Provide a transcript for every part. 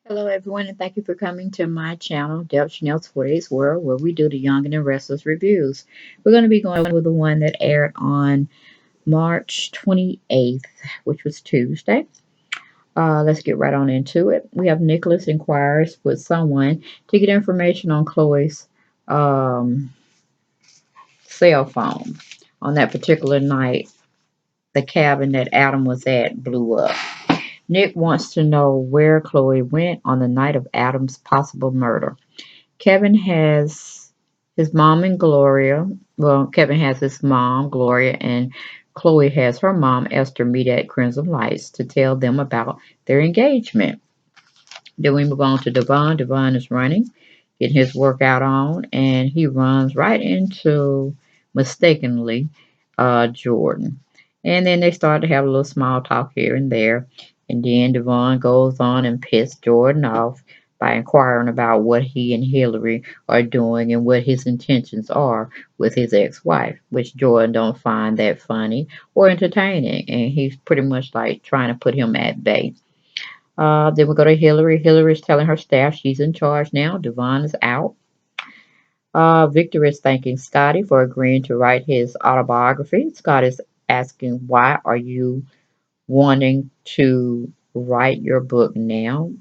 Hello, everyone, and thank you for coming to my channel, Del Chanel's 48's World, where we do the Young and the Restless reviews. We're going to be going with the one that aired on March 28th, which was Tuesday. Let's get right on into it. We have Nicholas inquires with someone to get information on Chloe's um, cell phone. On that particular night, the cabin that Adam was at blew up. Nick wants to know where Chloe went on the night of Adam's possible murder. Kevin has his mom and Gloria. Well, Kevin has his mom, Gloria, and Chloe has her mom, Esther, meet at Crimson Lights to tell them about their engagement. Then we move on to Devon. Devon is running, getting his workout on, and he runs right into, mistakenly, Jordan. And then they start to have a little small talk here and there. And then Devon goes on and pisses Jordan off by inquiring about what he and Hillary are doing and what his intentions are with his ex-wife, which Jordan don't find that funny or entertaining. And he's pretty much like trying to put him at bay. Then we go to Hillary. Hillary's telling her staff she's in charge now. Devon is out. Victor is thanking Scotty for agreeing to write his autobiography. Scott is asking, why are you wanting to write your book now?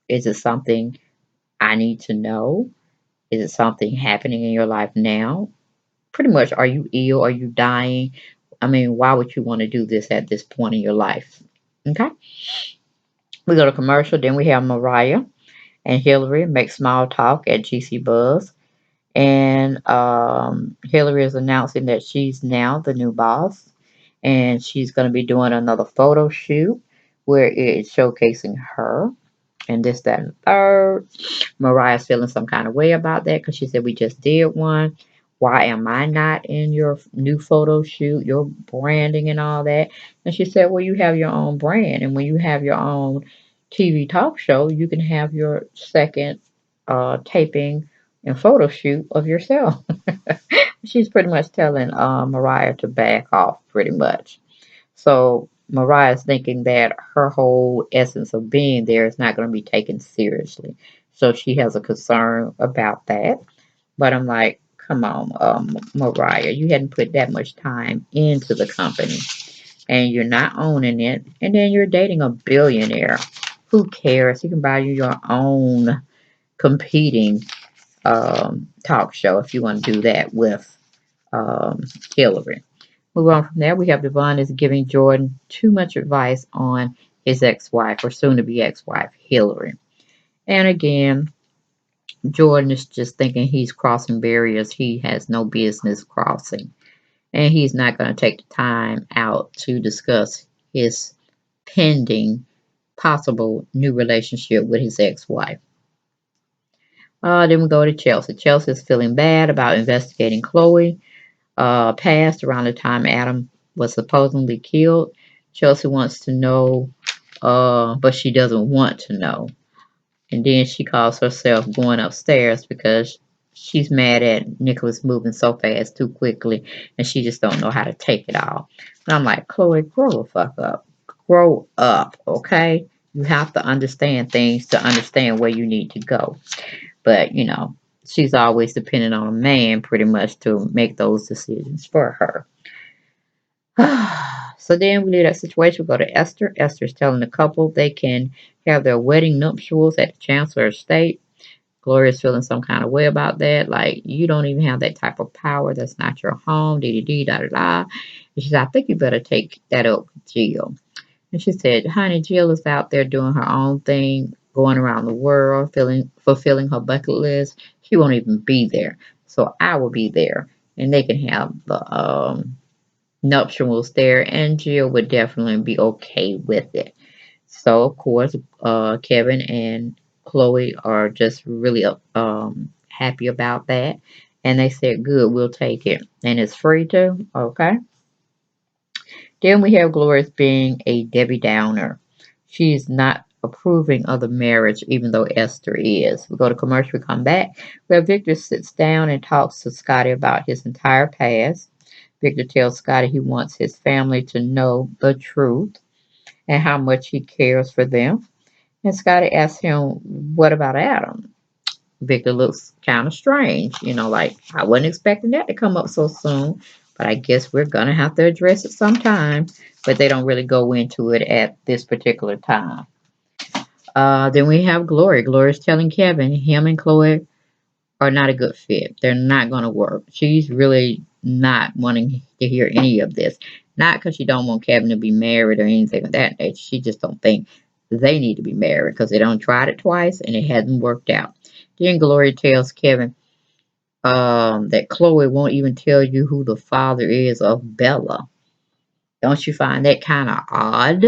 Is it something I need to know? Is it something happening in your life now? Pretty much, are you ill? Are you dying? I mean, why would you want to do this at this point in your life? Okay. We go to commercial. Then we have Mariah and Hillary make small talk at GC Buzz. And Hillary is announcing that she's now the new boss, and she's going to be doing another photo shoot where it's showcasing her and this, that, and the third. Mariah's feeling some kind of way about that because she said, we just did one. Why am I not in your new photo shoot, your branding and all that? And she said, well, you have your own brand. And when you have your own TV talk show, you can have your second taping and photo shoot of yourself. She's pretty much telling Mariah to back off, pretty much. So Mariah's thinking that her whole essence of being there is not going to be taken seriously. So she has a concern about that. But I'm like, come on, Mariah, you hadn't put that much time into the company and you're not owning it. And then you're dating a billionaire. Who cares? You can buy you your own competing talk show if you want to do that with um, Hillary. Move on from there. We have Devon is giving Jordan too much advice on his ex-wife or soon-to-be ex-wife, Hillary. And again, Jordan is just thinking he's crossing barriers he has no business crossing. And he's not going to take the time out to discuss his pending possible new relationship with his ex-wife. Then we go to Chelsea. Chelsea is feeling bad about investigating Chloe past around the time Adam was supposedly killed. Chelsea wants to know, but she doesn't want to know. And then she calls herself going upstairs because she's mad at Nicholas moving so fast too quickly, and she just don't know how to take it all. And I'm like, Chloe, grow the fuck up. Grow up, okay? You have to understand things to understand where you need to go. But, she's always dependent on a man pretty much to make those decisions for her. So then we leave that situation. We go to Esther. Esther's telling the couple they can have their wedding nuptials at the Chancellor Estate. Gloria's feeling some kind of way about that. Like, you don't even have that type of power. That's not your home. Da da da. And she said, I think you better take that up with Jill. And she said, honey, Jill is out there doing her own thing, going around the world, fulfilling her bucket list. She won't even be there. So I will be there. And they can have the nuptials there. And Jill would definitely be okay with it. So, of course, Kevin and Chloe are just really happy about that. And they said, good, we'll take it. And it's free too. Okay. Then we have Glorious being a Debbie Downer. She's not approving of the marriage, even though Esther is. We go to commercial, we come back, where Victor sits down and talks to Scotty about his entire past. Victor tells Scotty he wants his family to know the truth and how much he cares for them. And Scotty asks him, what about Adam? Victor looks kind of strange, like I wasn't expecting that to come up so soon, but I guess we're gonna have to address it sometime. But they don't really go into it at this particular time. Then we have Glory. Glory's telling Kevin him and Chloe are not a good fit. They're not gonna work. She's really not wanting to hear any of this. Not because she don't want Kevin to be married or anything of that nature. She just don't think they need to be married because they don't tried it twice and it hasn't worked out. Then Glory tells Kevin that Chloe won't even tell you who the father is of Bella. Don't you find that kind of odd?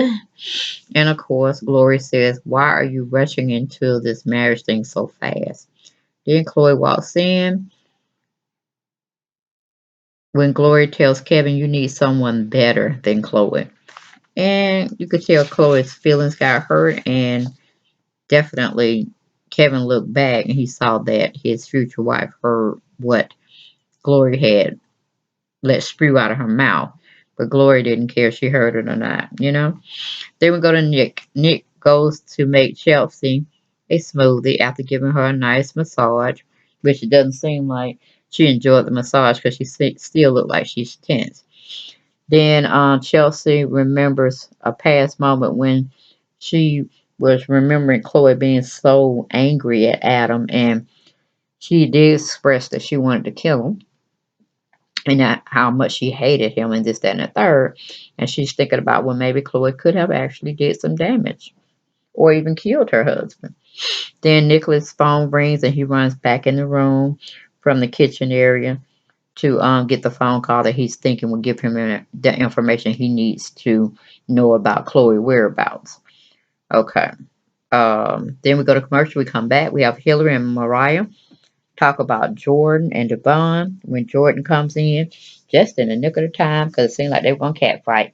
And of course, Glory says, why are you rushing into this marriage thing so fast? Then Chloe walks in when Glory tells Kevin you need someone better than Chloe. And you could tell Chloe's feelings got hurt, and definitely Kevin looked back and he saw that his future wife heard what Glory had let spew out of her mouth. But Glory didn't care if she heard it or not. Then we go to Nick. Nick goes to make Chelsea a smoothie after giving her a nice massage, which it doesn't seem like she enjoyed the massage because she still looked like she's tense. Then Chelsea remembers a past moment when she was remembering Chloe being so angry at Adam, and she did express that she wanted to kill him and that how much she hated him and this, that, and the third. And she's thinking about, well, maybe Chloe could have actually did some damage or even killed her husband. Then Nicholas' phone rings and he runs back in the room from the kitchen area to get the phone call that he's thinking will give him the information he needs to know about Chloe whereabouts. Okay. Then we go to commercial. We come back. We have Hillary and Mariah talk about Jordan and Devon when Jordan comes in, just in the nick of the time because it seemed like they were going to catfight.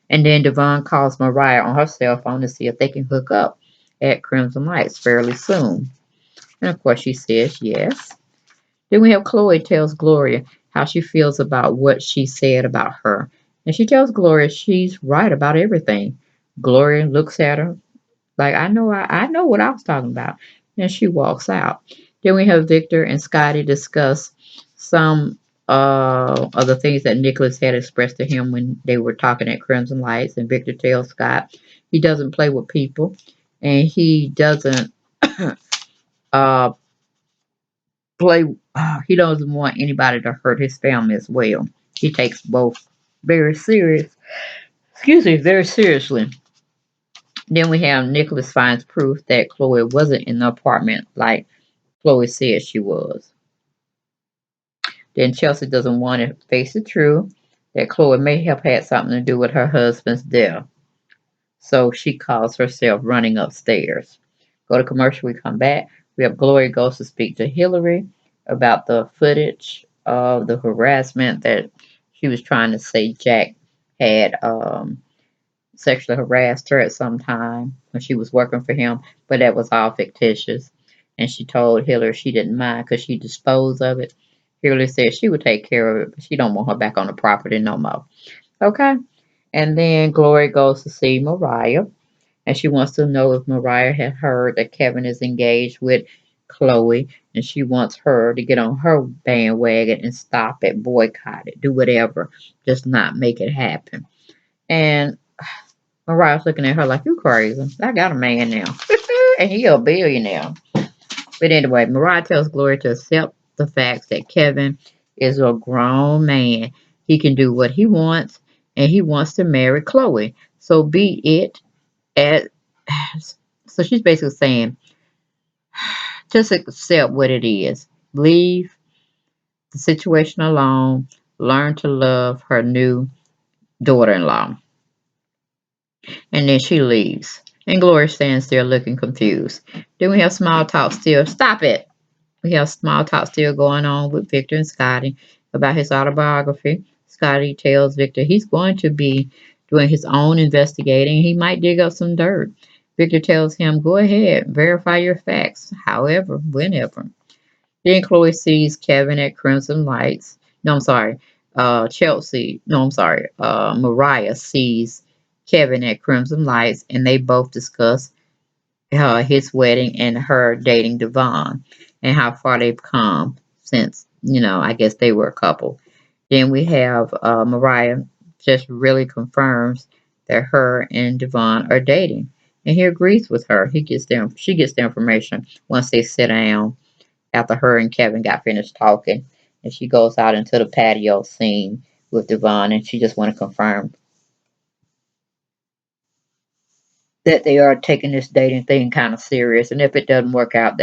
And then Devon calls Mariah on her cell phone to see if they can hook up at Crimson Lights fairly soon. And of course, she says yes. Then we have Chloe tells Gloria how she feels about what she said about her. And she tells Gloria she's right about everything. Gloria looks at her like, I know what I was talking about. And she walks out. Then we have Victor and Scotty discuss some of the things that Nicholas had expressed to him when they were talking at Crimson Lights. And Victor tells Scott he doesn't play with people and he doesn't uh, play, he doesn't want anybody to hurt his family as well. He takes both very serious, very seriously. Then we have Nicholas finds proof that Chloe wasn't in the apartment like Chloe said she was. Then Chelsea doesn't want to face the truth that Chloe may have had something to do with her husband's death. So she calls herself running upstairs. Go to commercial, we come back. We have Glory goes to speak to Hillary about the footage of the harassment that she was trying to say Jack had sexually harassed her at some time when she was working for him, but that was all fictitious. And she told Hillary she didn't mind because she disposed of it. Hillary said she would take care of it, but she don't want her back on the property no more. Okay? And then Glory goes to see Mariah, and she wants to know if Mariah had heard that Kevin is engaged with Chloe, and she wants her to get on her bandwagon and stop it, boycott it, do whatever, just not make it happen. And Mariah's looking at her like, you crazy. I got a man now. And he a billionaire. But anyway, Mariah tells Gloria to accept the fact that Kevin is a grown man. He can do what he wants, and he wants to marry Chloe. So be it as. So she's basically saying, just accept what it is. Leave the situation alone. Learn to love her new daughter-in-law. And then she leaves. And Gloria stands there looking confused. Then we have small talk still. Stop it. We have small talk still going on with Victor and Scotty about his autobiography. Scotty tells Victor he's going to be doing his own investigating. He might dig up some dirt. Victor tells him, go ahead, verify your facts, however, whenever. Then Chloe sees Kevin at Crimson Lights. No, I'm sorry. Chelsea. No, I'm sorry. Mariah sees Kevin at Crimson Lights, and they both discuss his wedding and her dating Devon and how far they've come since, I guess they were a couple. Then we have Mariah just really confirms that her and Devon are dating. And he agrees with her. She gets the information once they sit down after her and Kevin got finished talking. And she goes out into the patio scene with Devon and she just want to confirm that they are taking this dating thing kind of serious. And if it doesn't work out,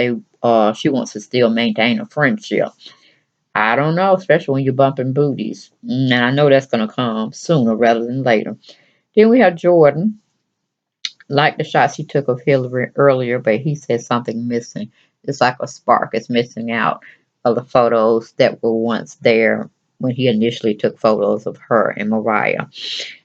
she wants to still maintain a friendship. I don't know, especially when you're bumping booties. And I know that's gonna come sooner rather than later. Then we have Jordan, like the shots he took of Hillary earlier, but he said something missing. It's like a spark is missing out of the photos that were once there when he initially took photos of her and Mariah.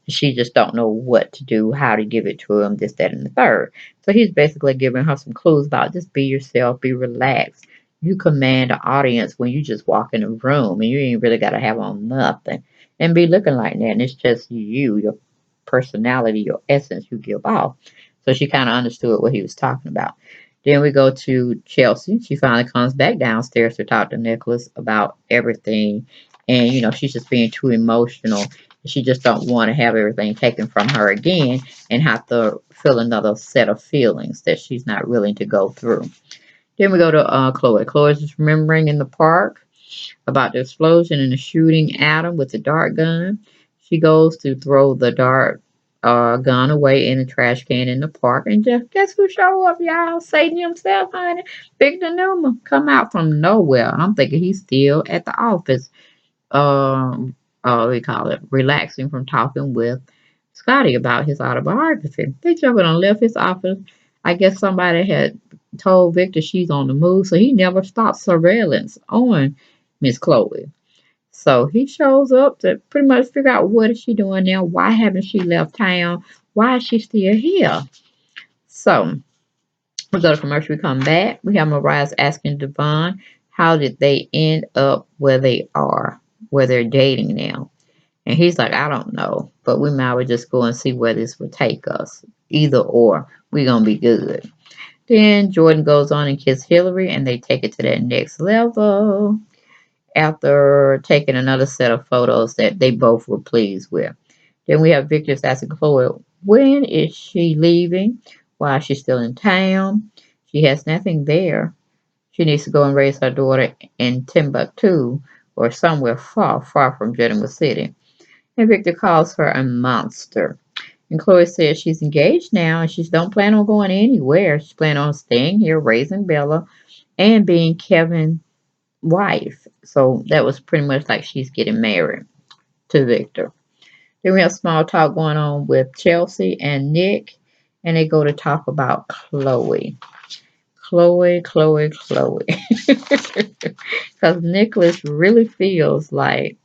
She just don't know what to do, how to give it to him, this, that, and the third. So he's basically giving her some clues about just be yourself, be relaxed. You command the audience when you just walk in a room and you ain't really got to have on nothing and be looking like that. And it's just you, your personality, your essence you give off. So she kind of understood what he was talking about. Then we go to Chelsea. She finally comes back downstairs to talk to Nicholas about everything. And, she's just being too emotional. She just don't want to have everything taken from her again and have to feel another set of feelings that she's not willing to go through. Then we go to Chloe. Chloe's just remembering in the park about the explosion and the shooting Adam with the dart gun. She goes to throw the dart gun away in the trash can in the park, and just guess who show up, y'all? Satan himself, honey. Victor Newman come out from nowhere. I'm thinking he's still at the office. We call it relaxing from talking with Scotty about his autobiography. They jumping on left his office. I guess somebody had told Victor she's on the move, so he never stopped surveillance on Miss Chloe. So he shows up to pretty much figure out what is she doing now, why haven't she left town, why is she still here? So we go to commercial, we come back. We have Mariah asking Devon how did they end up where they are, where they're dating now. And he's like, I don't know, but we might well just go and see where this will take us. Either or, we gonna be good. Then Jordan goes on and kisses Hillary, and they take it to that next level after taking another set of photos that they both were pleased with. Then we have Victor's asking Chloe, when is she leaving? Why is she still in town? She has nothing there. She needs to go and raise her daughter in Timbuktu or somewhere far, far from Geneva City. And Victor calls her a monster. And Chloe says she's engaged now and she don't plan on going anywhere. She's planning on staying here, raising Bella, and being Kevin's wife. So that was pretty much like she's getting married to Victor. Then we have small talk going on with Chelsea and Nick, and they go to talk about Chloe. Chloe, Chloe, Chloe. Because Nicholas really feels like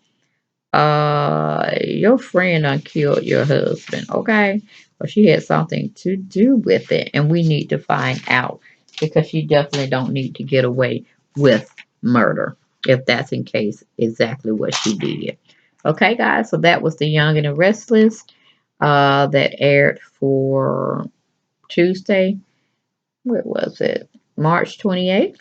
your friend done killed your husband, okay? Or she had something to do with it, and we need to find out because she definitely don't need to get away with murder if that's in case exactly what she did. Okay, guys, so that was The Young and the Restless that aired for Tuesday. What was it? March 28th.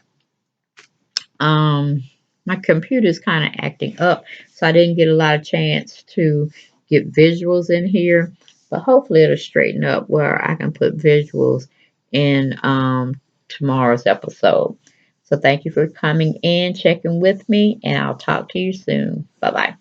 Um, my computer's kind of acting up, so I didn't get a lot of chance to get visuals in here, but hopefully it'll straighten up where I can put visuals in tomorrow's episode. So thank you for coming in, checking with me, and I'll talk to you soon. Bye bye.